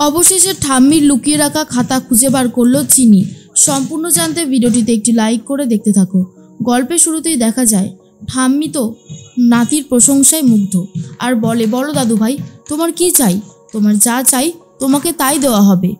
অবশেষে ঠাম্মির লুকিয়ে রাখা খাতা খুঁজে বার করলো চিনি। সম্পূর্ণ জানতে ভিডিওটিতে একটি লাইক করে দেখতে থাকো। গল্পের শুরুতেই দেখা যায় ঠাম্মি তো নাতির প্রশংসায় মুগ্ধ আর বলে, বলো দাদু ভাই, তোমার কি চাই? তোমার যা চাই তোমাকে তাই দেওয়া হবে।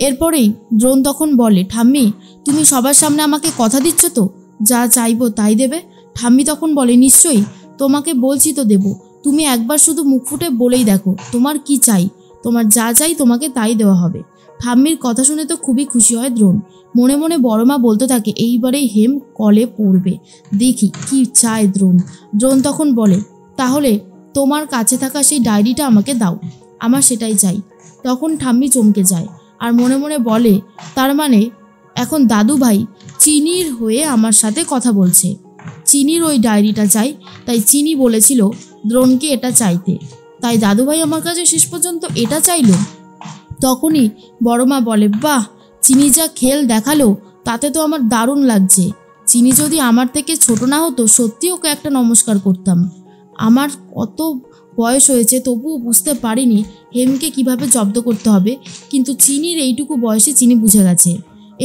এরপরেই দ্রোণ তখন বলে, ঠাম্মি তুমি সবার সামনে আমাকে কথা দিচ্ছ তো, যা চাইবো তাই দেবে? ঠাম্মি তখন বলে, নিশ্চয়ই, তোমাকে বলছি তো দেব, তুমি একবার শুধু মুখ ফুটে বলেই দেখো তোমার কি চাই। তোমার যা চাই তোমাকে তাই দেওয়া হবে। ঠাম্মির কথা শুনে তো খুবই খুশি হয় দ্রোণ। মনে মনে বড়মা বলতে থাকে, এইবারেই হেম কলে পড়বে, দেখি কি চায় দ্রোণ। দ্রোণ তখন বলে, তাহলে তোমার কাছে থাকা সেই ডায়েরিটা আমাকে দাও, আমার সেটাই চাই। তখন ঠাম্মি চমকে যায় আর মনে মনে বলে, তার মানে এখন দাদু ভাই চিনির হয়ে আমার সাথে কথা বলছে। চিনির ওই ডায়েরিটা চাই, তাই চিনি বলেছিল দ্রোণকে এটা চাইতে, তাই দাদুভাই আমার কাছে শেষ পর্যন্ত এটা চাইল। তখনই বড়মা বলে, বাহ, চিনি যা খেল দেখালো তাতে তো আমার দারুণ লাগছে। চিনি যদি আমার থেকে ছোট না হতো সত্যি ওকে একটা নমস্কার করতাম। আমার কত বয়স হয়েছে তবুও বুঝতে পারিনি হেমকে কিভাবে জব্দ করতে হবে, কিন্তু চিনির এইটুকু বয়সে চিনি বুঝে গেছে।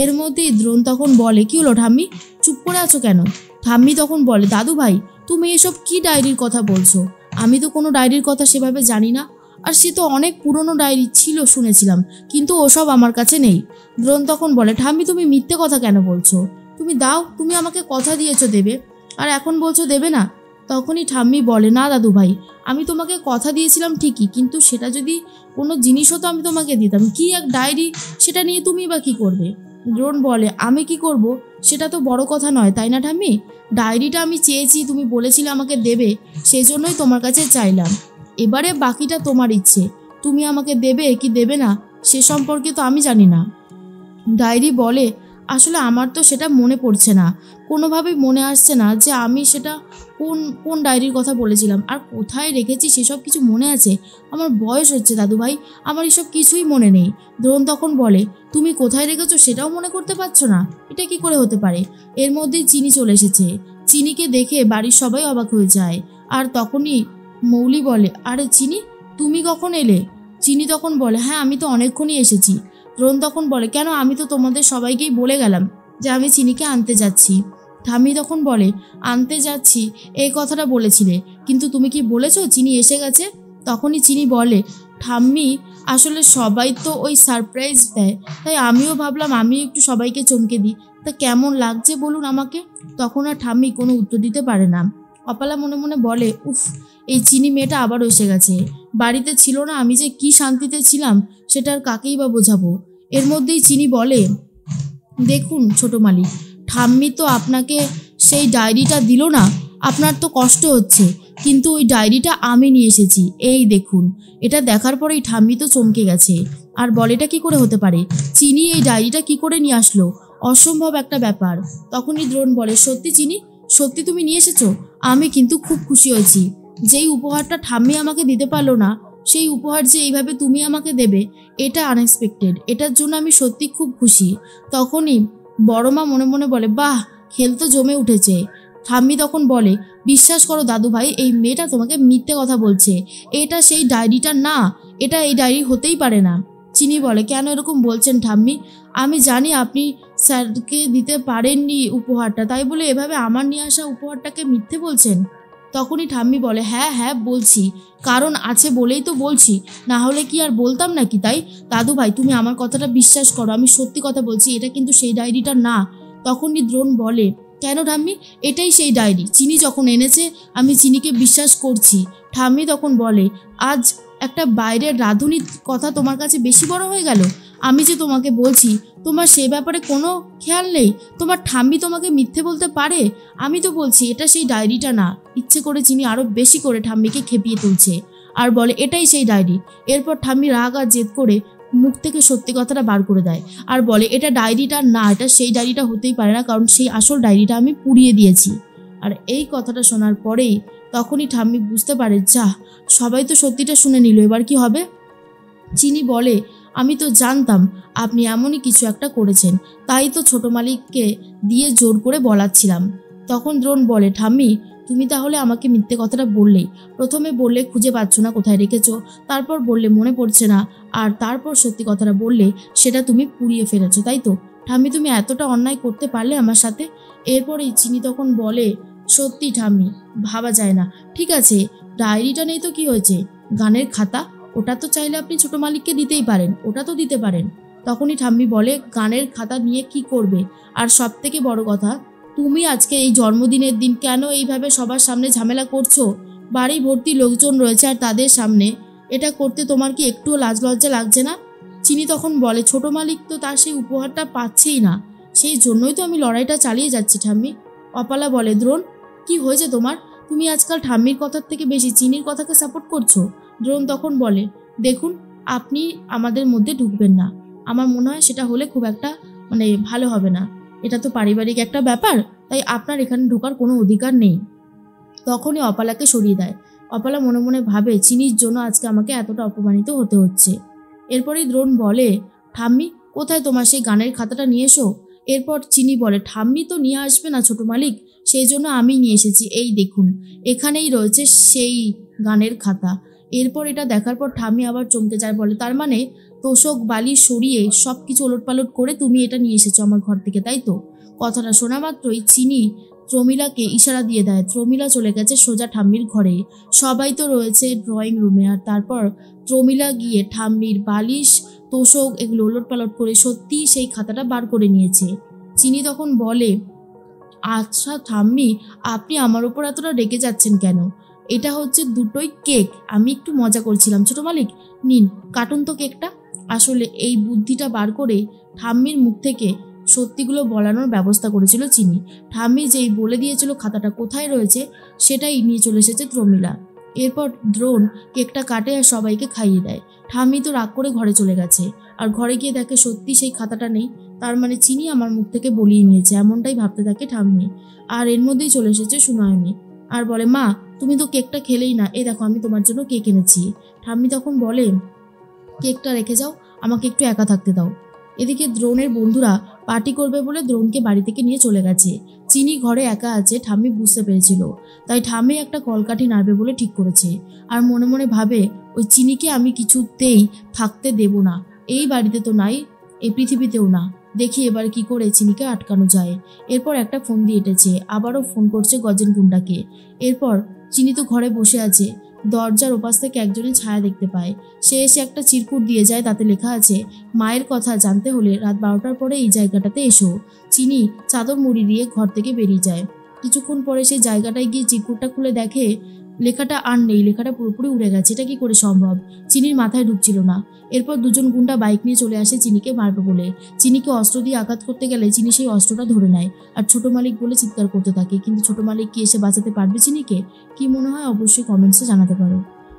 এর মধ্যেই দ্রোণ তখন বলে, কি হলো ঠাম্মি, চুপ করে আছো কেন? ঠাম্মি তখন বলে, দাদু ভাই তুমি এসব কি ডায়েরির কথা বলছো? আমি তো কোনো ডায়েরির কথা সেভাবে জানি না, আর সে তো অনেক পুরনো ডায়েরি ছিল শুনেছিলাম, কিন্তু ওসব আমার কাছে নেই। দ্রোণ তখন বলে, ঠাম্মি তুমি মিথ্যে কথা কেন বলছো? তুমি দাও, তুমি আমাকে কথা দিয়েছো দেবে, আর এখন বলছো দেবে না। তখনই ঠাম্মি বলে, না দাদু ভাই, আমি তোমাকে কথা দিয়েছিলাম ঠিকই, কিন্তু সেটা যদি কোনো জিনিস হতো আমি তোমাকে দিতাম, কি এক ডায়েরি, সেটা নিয়ে তুমি বা কী করবে? দ্রোণ বলে, আমি কি করব সেটা তো বড় কথা নয়, তাই না ঠাম্মি? ডায়েরিটা আমি চেয়েছি, তুমি বলেছিলে আমাকে দেবে, সেই জন্যই তোমার কাছে চাইলাম। এবারে বাকিটা তোমার ইচ্ছে, তুমি আমাকে দেবে কি দেবে না সে সম্পর্কে তো আমি জানি না। ডায়েরি বলে, আসলে আমার তো সেটা মনে পড়ছে না, কোনোভাবেই মনে আসছে না যে আমি সেটা কোন কোন ডায়েরির কথা বলেছিলাম আর কোথায় রেখেছি সেসব কিছু মনে আছে। আমার বয়স হচ্ছে দাদু ভাই, আমার এসব কিছুই মনে নেই। দ্রোণ তখন বলে, তুমি কোথায় রেখেছো সেটাও মনে করতে পারছো না? এটা কি করে হতে পারে? এর মধ্যেই চিনি চলে এসেছে। চিনিকে দেখে বাড়ির সবাই অবাক হয়ে যায়। আর তখনই মৌলি বলে, আরে চিনি, তুমি কখন এলে? চিনি তখন বলে, হ্যাঁ আমি তো অনেকক্ষণই এসেছি। দ্রোণ তখন বলে, কেন, আমি তো তোমাদের সবাইকেই বলে গেলাম যে আমি চিনিকে আনতে যাচ্ছি। ঠাম্মি তখন বলে, আনতে যাচ্ছি এই কথাটা বলেছিলে, কিন্তু তুমি কি বলেছো চিনি এসে গেছে? তখনই চিনি বলে, ঠাম্মি আসলে সবাই তো ওই সারপ্রাইজ দেয়, তাই আমিও ভাবলাম আমিও একটু সবাইকে চমকে দিই, তা কেমন লাগছে বলুন আমাকে। তখন আর ঠাম্মি কোনো উত্তর দিতে পারে না। অপালা মনে মনে বলে, উফ, এই চিনি মেয়েটা আবারও এসে গেছে, বাড়িতে ছিল না, আমি যে কি শান্তিতে ছিলাম সেটা আর কাকেই বা বোঝাবো। এর মধ্যেই চিনি বলে, দেখুন ছোট মালিক, ঠাম্মি তো আপনাকে সেই ডায়েরিটা দিল না, আপনার তো কষ্ট হচ্ছে, কিন্তু ওই ডায়েরিটা আমি নিয়ে এসেছি, এই দেখুন। এটা দেখার পরেই ঠাম্মি তো চমকে গেছে আর বলে, এটা কি করে হতে পারে? চিনি এই ডায়েরিটা কি করে নিয়ে আসলো? অসম্ভব একটা ব্যাপার। তখনই দ্রোণ বলে, সত্যি চিনি, সত্যি তুমি নিয়ে এসেছো? আমি কিন্তু খুব খুশি হয়েছি। যেই উপহারটা ঠাম্মি আমাকে দিতে পারলো না, সেই উপহার যে এইভাবে তুমি আমাকে দেবে, এটা আনএক্সপেক্টেড, এটার জন্য আমি সত্যি খুব খুশি। তখনই বড়মা মনে মনে বলে, বাহ, খেল তো জমে উঠেছে। ঠাম্মি তখন বলে, বিশ্বাস করো দাদু ভাই, এই মেয়েটা তোমাকে মিথ্যে কথা বলছে, এটা সেই ডায়েরিটা না, এটা এই ডায়েরি হতেই পারে না। চিনি বলে, কেন এরকম বলছেন ঠাম্মি? আমি জানি আপনি স্যারকে দিতে পারেননি উপহারটা, তাই বলে এভাবে আমার নিয়ে আসা উপহারটাকে মিথ্যে বলছেন? তখনই ঠাম্মি বলে, হ্যাঁ হ্যাঁ বলছি, কারণ আছে বলেই তো বলছি, না হলে কি আর বলতাম নাকি? তাই দাদু ভাই তুমি আমার কথাটা বিশ্বাস করো, আমি সত্যি কথা বলছি, এটা কিন্তু সেই ডায়েরিটা না। তখনই দ্রোণ বলে, কেন ঠাম্মি, এটাই সেই ডায়েরি, চিনি যখন এনেছে আমি চিনিকে বিশ্বাস করছি। ঠাম্মি তখন বলে, আজ একটা বাইরের রাঁধুনির কথা তোমার কাছে বেশি বড় হয়ে গেল? আমি যে তোমাকে বলছি, তোমার সে ব্যাপারে কোনো খেয়াল নেই? তোমার ঠাম্মি তোমাকে মিথ্যে বলতে পারে? আমি তো বলছি এটা সেই ডায়েরিটা না। ইচ্ছে করে চিনি আরও বেশি করে ঠাম্মিকে খেপিয়ে তুলছে আর বলে, এটাই সেই ডায়েরি। এরপর ঠাম্মি রাগ আর জেদ করে মুখ থেকে সত্যি কথাটা বার করে দেয় আর বলে, এটা ডায়েরিটা না, এটা সেই ডায়েরিটা হতেই পারে না, কারণ সেই আসল ডায়েরিটা আমি পুড়িয়ে দিয়েছি। আর এই কথাটা শোনার পরেই তখনই ঠাম্মি বুঝতে পারে, যা, সবাই তো সত্যিটা শুনে নিল, এবার কি হবে? চিনি বলে, আমি তো জানতাম আপনি এমনই কিছু একটা করেছেন, তাই তো ছোট মালিককে দিয়ে জোর করে বলাচ্ছিলাম। তখন দ্রোণ বলে, ঠাম্মি তুমি তাহলে আমাকে মিথ্যে কথাটা বললেই। প্রথমে বললে খুঁজে পাচ্ছ না কোথায় রেখেছো, তারপর বললে মনে পড়ছে না, আর তারপর সত্যি কথাটা বললে সেটা তুমি পুড়িয়ে ফেলেছো, তাই তো? ঠাম্মি, তুমি এতটা অন্যায় করতে পারলে আমার সাথে? এরপরেই চিনি তখন বলে, সত্যি ঠাম্মি, ভাবা যায় না। ঠিক আছে, ডায়েরিটা নেই তো কি হয়েছে, গানের খাতা, ওটা তো চাইলে আপনি ছোট মালিককে দিতেই পারেন, ওটা তো দিতে পারেন। তখনই ঠাম্মি বলে, গানের খাতা নিয়ে কি করবে? আর সব থেকে বড় কথা, তুমি আজকে এই জন্মদিনের দিন কেন এইভাবে সবার সামনে ঝামেলা করছো? বাড়ি ভর্তি লোকজন রয়েছে আর তাদের সামনে এটা করতে তোমার কি একটুও লাজ লজ্জা লাগছে না? চিনি তখন বলে, ছোট মালিক তো তার সেই উপহারটা পাচ্ছেই না, সেই জন্যই তো আমি লড়াইটা চালিয়ে যাচ্ছি ঠাম্মি। অপালা বলে, দ্রোণ, কি হয়েছে তোমার? তুমি আজকাল ঠাম্মির কথার থেকে বেশি চিনির কথাকে সাপোর্ট করছো। দ্রোণ তখন বলে, দেখুন, আপনি আমাদের মধ্যে ঢুকবেন না। আমার মনে হয় সেটা হলে খুব একটা ভালো হবে না। এটা তো পারিবারিক একটা ব্যাপার, তাই আপনার এখানে ঢোকার কোনো অধিকার নেই। তখনই অপালাকে সরিয়ে দেয়। অপালা মনে মনে ভাবে, চিনির জন্য আজকে আমাকে এতটা অপমানিত হতে হচ্ছে। এরপরই দ্রোণ বলে, ঠাম্মি, কোথায় তোমার সেই গানের খাতাটা নিয়ে এসো। এরপর চিনি বলে, ঠাম্মি তো নিয়ে আসবে না ছোট মালিক, সেই জন্য আমি নিয়ে এসেছি, এই দেখুন, এখানেই রয়েছে সেই গানের খাতা। এরপর এটা দেখার পর ঠাম্মি আবার চমকে যায়, বলে, তার মানে তোষক বালি সরিয়ে সব কিছু ওলটপালট করে তুমি এটা নিয়ে এসেছো আমার ঘর থেকে, তাই তো? কথাটা শোনা মাত্রই চিনি প্রমীলাকে ইশারা দিয়ে দেয়। প্রমীলা চলে গেছে সোজা ঠাম্মির ঘরে। সবাই তো রয়েছে ড্রয়িং রুমে, আর তারপর প্রমীলা গিয়ে ঠাম্মির বালিশ, তোষক এগুলো ওলটপালট করে সত্যিই সেই খাতাটা বার করে নিয়েছে। চিনি তখন বলে, আচ্ছা ঠাম্মি, আপনি আমার ওপর এতটা রেগে যাচ্ছেন কেন? এটা হচ্ছে দুটোই কেক, আমি একটু মজা করছিলাম ছোট মালিক, নিন কাটুন তো কেকটা। আসলে এই বুদ্ধিটা বার করে ঠাম্মির মুখ থেকে সত্যিগুলো বলানোর ব্যবস্থা করেছিল চিনি। ঠাম্মি যেই বলে দিয়েছিল খাতাটা কোথায় রয়েছে, সেটাই নিয়ে চলে এসেছে প্রমীলা। এরপর দ্রোণ কেকটা কাটে আর সবাইকে খাইয়ে দেয়। ঠাম্মি তো রাগ করে ঘরে চলে গেছে, আর ঘরে গিয়ে দেখে সত্যি সেই খাতাটা নেই। তার মানে চিনি আমার মুখ থেকে বলিয়ে নিয়েছে, এমনটাই ভাবতে থাকে ঠাম্মি। আর এর মধ্যেই চলে এসেছে সুনয়নী, আর বলে, মা, তুমি তো কেকটা খেলেই না, দেখো আমি তোমার জন্য কেক এনেছি। ঠাম্মি তখন বলে, কেকটা রেখে যাও, আমাকে একটু একা থাকতে দাও। এদিকে দ্রোণের বন্ধুরা পার্টি করবে বলে দ্রোণকে বাড়ি থেকে নিয়ে চলে গেছে। চিনি ঘরে একা আছে ঠাম্মি বুঝতে পেরেছিল, তাই ঠাম্মি একটা কলকাঠি নাড়বে বলে ঠিক করেছে। আর মনে মনে ভাবে, ওই চিনিকে আমি কিছুতেই থাকতে দেব না, এই বাড়িতে তো নাই, এই পৃথিবীতেও না। দেখি এবার কি করে চিনিকে আটকানো যায়। এরপর একটা ফোন দিয়ে এঁটেছে, আবারও ফোন করছে গজেন গুন্ডাকে। এরপর চিনি তো ঘরে বসে আছে, দরজার ওপাশ থেকে একজনের ছায়া দেখতে পায়। সে এসে একটা চিরকুট দিয়ে যায়, তাতে লেখা আছে, মায়ের কথা জানতে হলে রাত 12টার পরে এই জায়গাটাতে এসো। চিনি চাদর মুড়ি দিয়ে ঘর থেকে বেরিয়ে যায়। কিছুক্ষণ পরে সেই জায়গাটায় গিয়ে চিরকুটটা খুলে দেখে লেখাটা আর নেই, লেখাটা পুরোপুরি উড়ে গেছে। এটা কি করে সম্ভব? চিনির মাথায় ঢুকছিল না। এরপর দুজন গুন্ডা বাইক নিয়ে চলে আসে চিনিকে মারবে বলে। চিনিকে অস্ত্র দিয়ে আঘাত করতে গেলে চিনি সেই অস্ত্রটা ধরে নেয় আর ছোট মালিক বলে চিৎকার করতে থাকে। কিন্তু ছোট মালিক কি এসে বাঁচাতে পারবে চিনিকে? কি মনে হয় অবশ্যই কমেন্টসে জানাতে পারো।